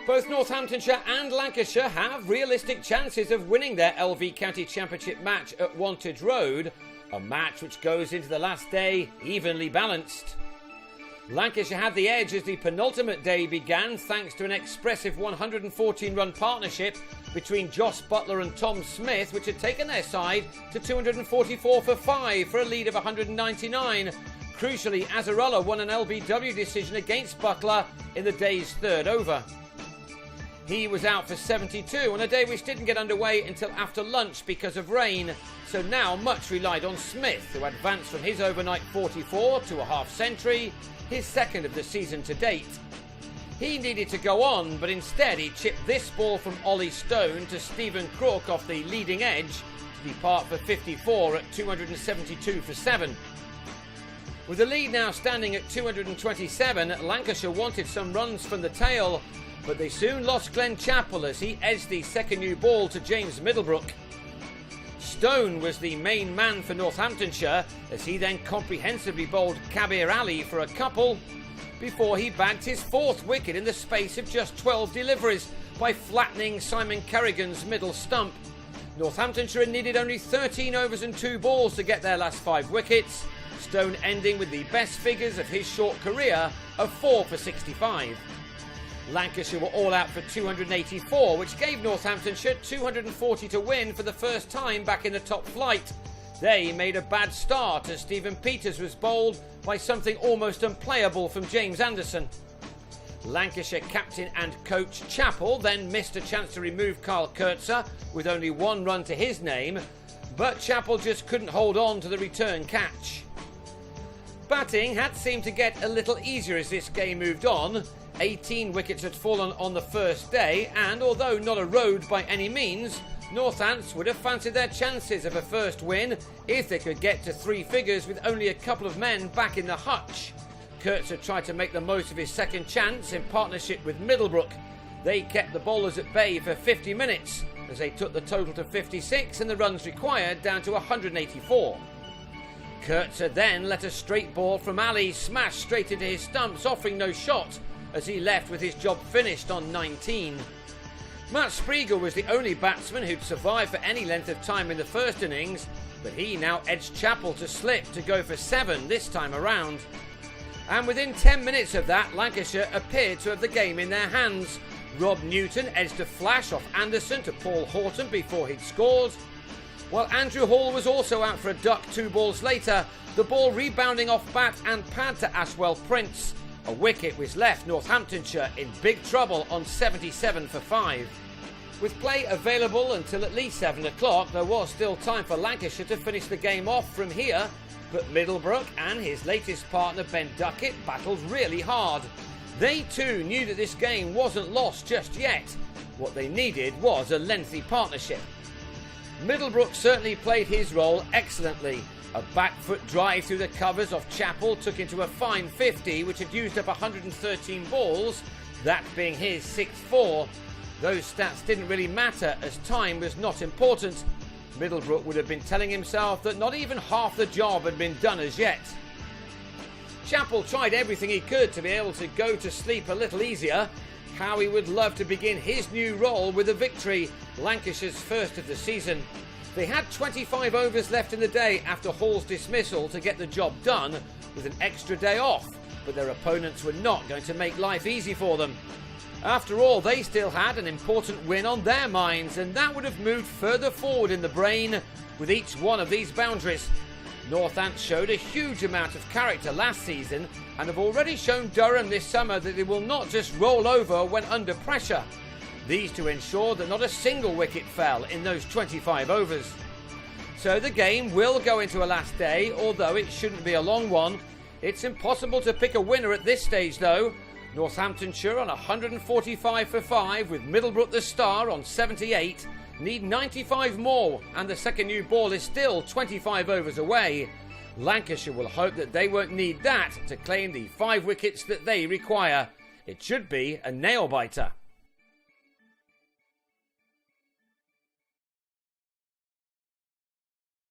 Both Northamptonshire and Lancashire have realistic chances of winning their LV County Championship match at Wantage Road, a match which goes into the last day evenly balanced. Lancashire had the edge as the penultimate day began thanks to an expressive 114-run partnership between Joss Butler and Tom Smith, which had taken their side to 244 for 5 for a lead of 199. Crucially, Azarella won an LBW decision against Butler in the day's third over. He was out for 72 on a day which didn't get underway until after lunch because of rain, so now much relied on Smith, who advanced from his overnight 44 to a half-century, his second of the season to date. He needed to go on, but instead he chipped this ball from Ollie Stone to Stephen Crook off the leading edge to depart for 54 at 272 for 7. With the lead now standing at 227, Lancashire wanted some runs from the tail, but they soon lost Glenn Chappell as he edged the second new ball to James Middlebrook. Stone was the main man for Northamptonshire as he then comprehensively bowled Kabir Ali for a couple before he bagged his fourth wicket in the space of just 12 deliveries by flattening Simon Kerrigan's middle stump. Northamptonshire needed only 13 overs and 2 balls to get their last 5 wickets, Stone ending with the best figures of his short career of 4 for 65. Lancashire were all out for 284, which gave Northamptonshire 240 to win for the first time back in the top flight. They made a bad start as Stephen Peters was bowled by something almost unplayable from James Anderson. Lancashire captain and coach Chappell then missed a chance to remove Carl Kurtzer with only 1 run to his name, but Chappell just couldn't hold on to the return catch. Batting had seemed to get a little easier as this game moved on. 18 wickets had fallen on the first day, and although not a road by any means, Northants would have fancied their chances of a first win if they could get to 3 figures with only a couple of men back in the hutch. Kurtzer tried to make the most of his second chance in partnership with Middlebrook. They kept the bowlers at bay for 50 minutes as they took the total to 56 and the runs required down to 184. Kurtzer then let a straight ball from Ali smash straight into his stumps, offering no shot, as he left with his job finished on 19. Matt Spreagle was the only batsman who'd survived for any length of time in the first innings, but he now edged Chappell to slip to go for 7 this time around. And within 10 minutes of that, Lancashire appeared to have the game in their hands. Rob Newton edged a flash off Anderson to Paul Horton before he'd scored, while Andrew Hall was also out for a duck 2 balls later, the ball rebounding off bat and pad to Ashwell Prince. A wicket which left Northamptonshire in big trouble on 77 for 5. With play available until at least 7 o'clock, there was still time for Lancashire to finish the game off from here, but Middlebrook and his latest partner Ben Duckett battled really hard. They too knew that this game wasn't lost just yet. What they needed was a lengthy partnership. Middlebrook certainly played his role excellently. A back foot drive through the covers off Chappell took into a fine 50, which had used up 113 balls, that being his 6th 4. Those stats didn't really matter as time was not important. Middlebrook would have been telling himself that not even half the job had been done as yet. Chappell tried everything he could to be able to go to sleep a little easier. How he would love to begin his new role with a victory, Lancashire's first of the season. They had 25 overs left in the day after Hall's dismissal to get the job done with an extra day off, but their opponents were not going to make life easy for them. After all, they still had an important win on their minds, and that would have moved further forward in the brain with each one of these boundaries. Northants showed a huge amount of character last season and have already shown Durham this summer that they will not just roll over when under pressure. These to ensure that not a single wicket fell in those 25 overs. So the game will go into a last day, although it shouldn't be a long one. It's impossible to pick a winner at this stage though. Northamptonshire on 145 for 5 with Middlebrook the star on 78 need 95 more, and the second new ball is still 25 overs away. Lancashire will hope that they won't need that to claim the 5 wickets that they require. It should be a nail-biter.